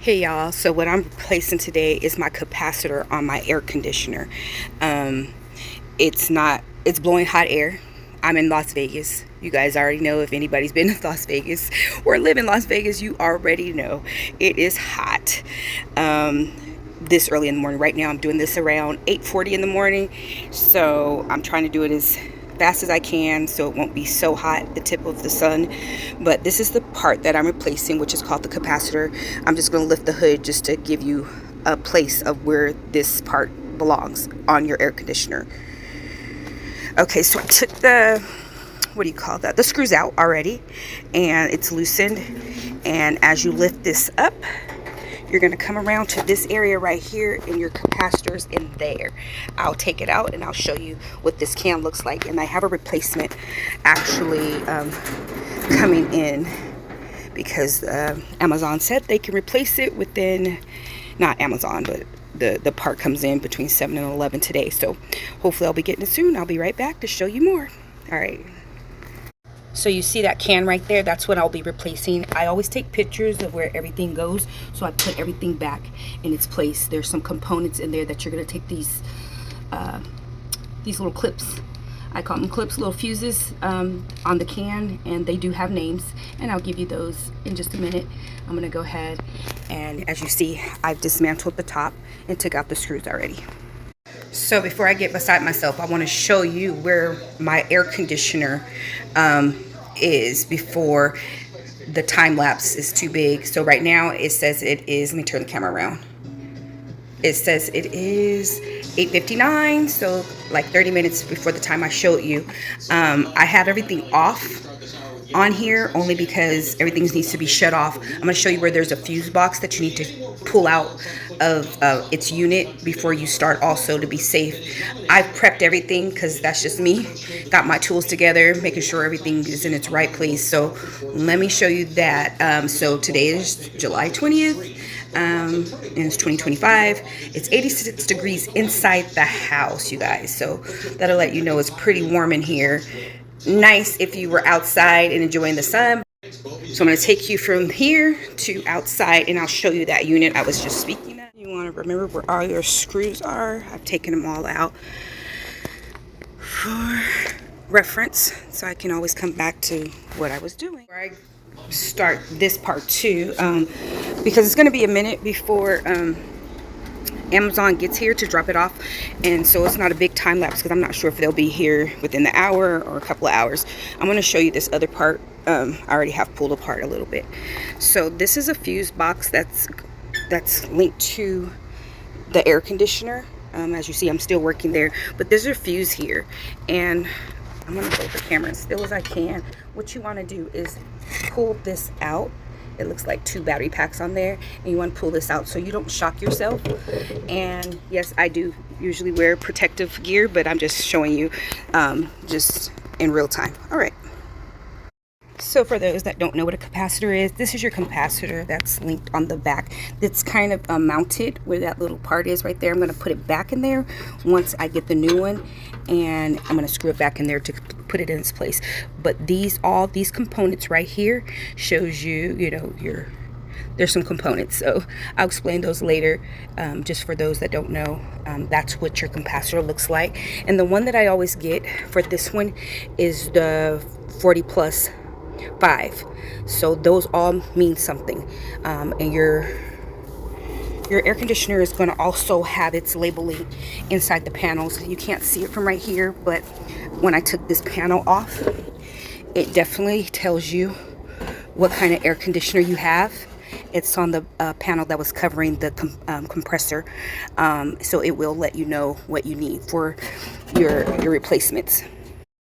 Hey y'all, so what I'm replacing today is my capacitor on my air conditioner. It's blowing hot air. I'm in Las Vegas. You guys already know, if anybody's been to Las Vegas or live in Las Vegas, you already know it is hot. This early in the morning. Right now I'm doing this around 8:40 in the morning. So I'm trying to do it as fast as I can so it won't be so hot at the tip of the sun. But this is the part that I'm replacing, which is called the capacitor. I'm just going to lift the hood just to give you a place of where this part belongs on your air conditioner. Okay, so I took the the screws out already, and it's loosened. And as you lift this up, you're going to come around to this area right here, and your capacitor's in there. I'll take it out and I'll show you what this can looks like. And I have a replacement actually coming in, because Amazon said they can replace it within, not Amazon, but the part comes in between 7 and 11 today. So hopefully I'll be getting it soon. I'll be right back to show you more. All right. So you see that can right there? That's what I'll be replacing. I always take pictures of where everything goes, so I put everything back in its place. There's some components in there that you're gonna take these little clips. I call them clips, little fuses on the can, and they do have names, and I'll give you those in just a minute. I'm gonna go ahead, and as you see, I've dismantled the top and took out the screws already. So before I get beside myself, I want to show you where my air conditioner is before the time lapse is too big. So right now it says it is, let me turn the camera around. It says it is 8:59, so like 30 minutes before the time I showed you. I had everything off on here only because everything needs to be shut off. I'm going to show you where there's a fuse box that you need to pull out of its unit before you start, also to be safe. I've prepped everything because that's just me. Got my tools together, making sure everything is in its right place. So let me show you that. So today is July 20th. And it's 2025. It's 86 degrees inside the house, you guys. So that'll let you know it's pretty warm in here. Nice if you were outside and enjoying the sun. So I'm going to take you from here to outside, and I'll show you that unit I was just speaking of. You want to remember where all your screws are. I've taken them all out for reference, so I can always come back to what I was doing. Before I start this part too, because it's going to be a minute before Amazon gets here to drop it off, and so it's not a big time lapse because I'm not sure if they'll be here within the hour or a couple of hours. I'm going to show you this other part. I already have pulled apart a little bit. So this is a fuse box that's linked to the air conditioner. As you see, I'm still working there, but there's a fuse here, and I'm going to hold the camera as still as I can. What you want to do is pull this out. It looks like 2 battery packs on there, and you want to pull this out so you don't shock yourself. And yes, I do usually wear protective gear, but I'm just showing you just in real time. All right. So for those that don't know what a capacitor is, this is your capacitor that's linked on the back. It's kind of mounted where that little part is right there. I'm going to put it back in there once I get the new one, and I'm going to screw it back in there to put it in its place. But all these components right here shows you, there's some components. So I'll explain those later. Just for those that don't know, that's what your capacitor looks like. And the one that I always get for this one is the 40 plus 5. So those all mean something. And your air conditioner is going to also have its labeling inside the panels. You can't see it from right here, but when I took this panel off, it definitely tells you what kind of air conditioner you have. It's on the panel that was covering the compressor, so it will let you know what you need for your replacements.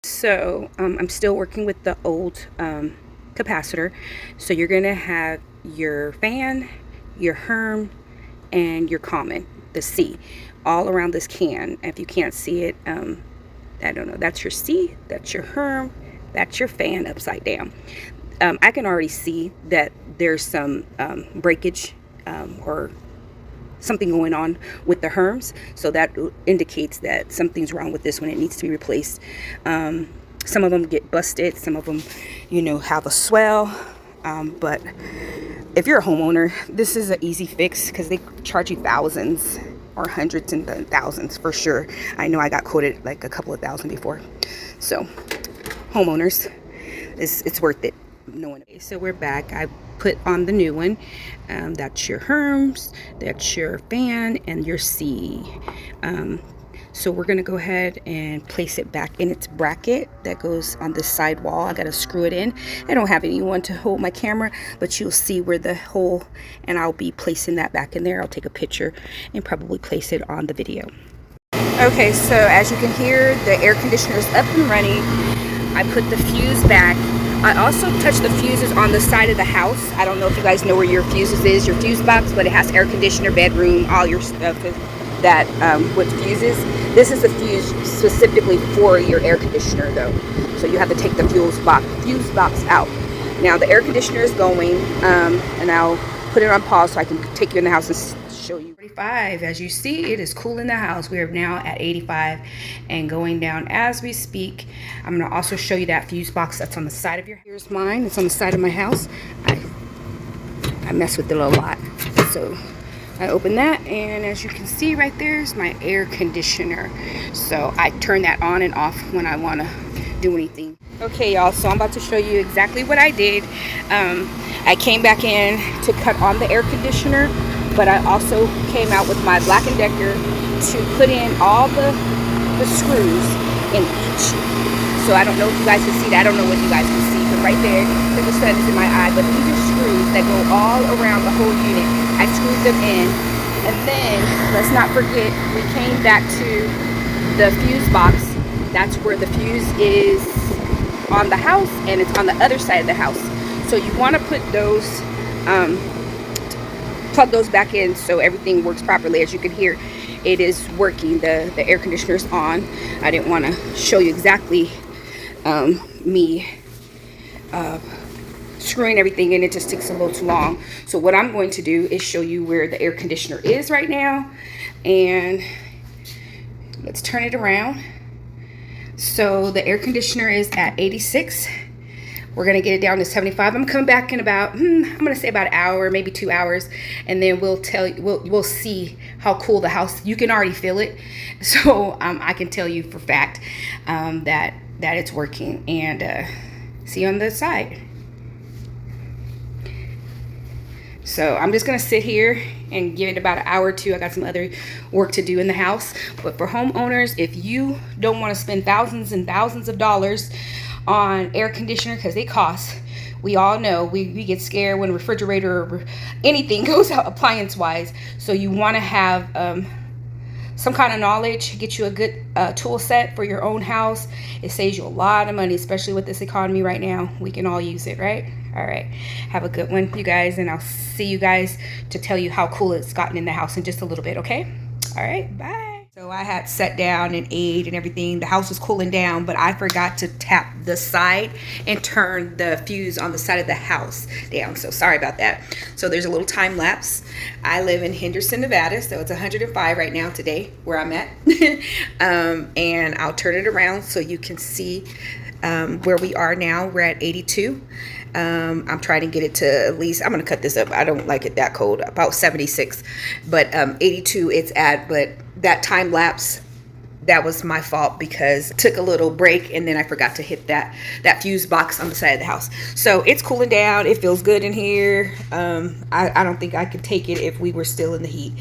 So I'm still working with the old capacitor. So you're gonna have your fan, your Herm, and your common, the C, all around this can. If you can't see it, I don't know, that's your C, that's your Herm, that's your fan upside down. I can already see that there's some breakage or something going on with the Herms, so that indicates that something's wrong with this one. It needs to be replaced. Some of them get busted, some of them have a swell, but if you're a homeowner, this is an easy fix because they charge you thousands or hundreds and thousands for sure. I know I got quoted like a couple of thousand before. So homeowners, it's worth it. No one. So we're back. I put on the new one. That's your Herms, that's your fan, and your C. So we're gonna go ahead and place it back in its bracket that goes on the side wall. I gotta screw it in. I don't have anyone to hold my camera, but you'll see where the hole, and I'll be placing that back in there. I'll take a picture and probably place it on the video. Okay, so as you can hear, the air conditioner is up and running. I put the fuse back. I also touched the fuses on the side of the house. I don't know if you guys know where your fuses is, your fuse box, but it has air conditioner, bedroom, all your stuff that with fuses. This is a fuse specifically for your air conditioner though. So you have to take the fuse box out. Now the air conditioner is going, and I'll put it on pause so I can take you in the house and show you. 45, as you see, it is cool in the house. We are now at 85 and going down as we speak. I'm going to also show you that fuse box that's on the side of your. Here's mine. It's on the side of my house. I mess with it a lot. So I open that, and as you can see right there is my air conditioner. So I turn that on and off when I want to do anything. Okay, y'all, so I'm about to show you exactly what I did. I came back in to cut on the air conditioner, but I also came out with my Black & Decker to put in all the screws in each. So I don't know if you guys can see that. I don't know what you guys can see, but right there, because the sun is in my eye, but these are screws that go all around the whole unit. I screwed them in, and then, let's not forget, we came back to the fuse box. That's where the fuse is on the house, and it's on the other side of the house. So you want to put those, plug those back in so everything works properly. As you can hear, it is working. The air conditioner is on. I didn't want to show you exactly me screwing everything in. It just takes a little too long. So what I'm going to do is show you where the air conditioner is right now, and let's turn it around. So the air conditioner is at 86. We're gonna get it down to 75. I'm coming back in about, I'm gonna say about an hour, maybe 2 hours, and then we'll see how cool the house. You can already feel it, so I can tell you for fact that it's working. And see you on the side. So I'm just gonna sit here and give it about an hour or two. I got some other work to do in the house. But for homeowners, if you don't want to spend thousands and thousands of dollars on air conditioner, because they cost, we all know we get scared when a refrigerator or anything goes out appliance wise. So you want to have some kind of knowledge, get you a good tool set for your own house. It saves you a lot of money, especially with this economy right now. We can all use it, right? All right, have a good one, you guys, and I'll see you guys to tell you how cool it's gotten in the house in just a little bit, okay? All right, bye. So I had sat down and ate and everything. The house was cooling down, but I forgot to tap the side and turn the fuse on the side of the house down. So sorry about that. So there's a little time lapse. I live in Henderson, Nevada, so it's 105 right now today where I'm at. And I'll turn it around so you can see where we are now. We're at 82. I'm trying to get it to at least, I'm going to cut this up. I don't like it that cold, about 76, but 82 it's at. But that time lapse, that was my fault because it took a little break and then I forgot to hit that fuse box on the side of the house. So it's cooling down. It feels good in here. I don't think I could take it if we were still in the heat.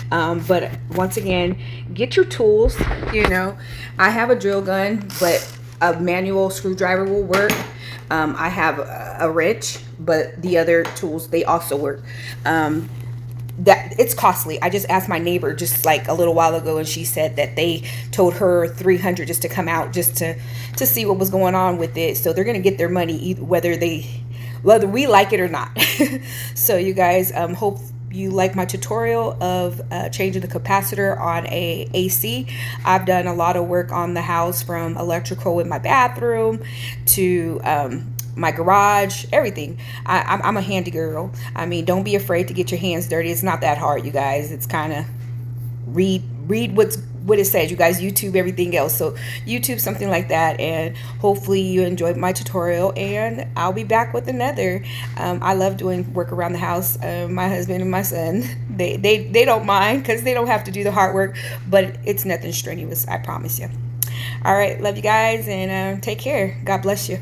But once again, get your tools. You know, I have a drill gun, but a manual screwdriver will work. I have a wrench, but the other tools, they also work. That it's costly. I just asked my neighbor just like a little while ago, and she said that they told her $300 just to come out just to see what was going on with it. So they're gonna get their money whether we like it or not. So you guys, hope you like my tutorial of changing the capacitor on a AC. I've done a lot of work on the house, from electrical in my bathroom to my garage, everything. I'm a handy girl. I mean, don't be afraid to get your hands dirty. It's not that hard, you guys. It's kind of read what it says, you guys, YouTube everything else. So YouTube something like that, and hopefully you enjoyed my tutorial, and I'll be back with another. I love doing work around the house. My husband and my son, they don't mind because they don't have to do the hard work, but it's nothing strenuous, I promise you. All right, love you guys, and take care. God bless you.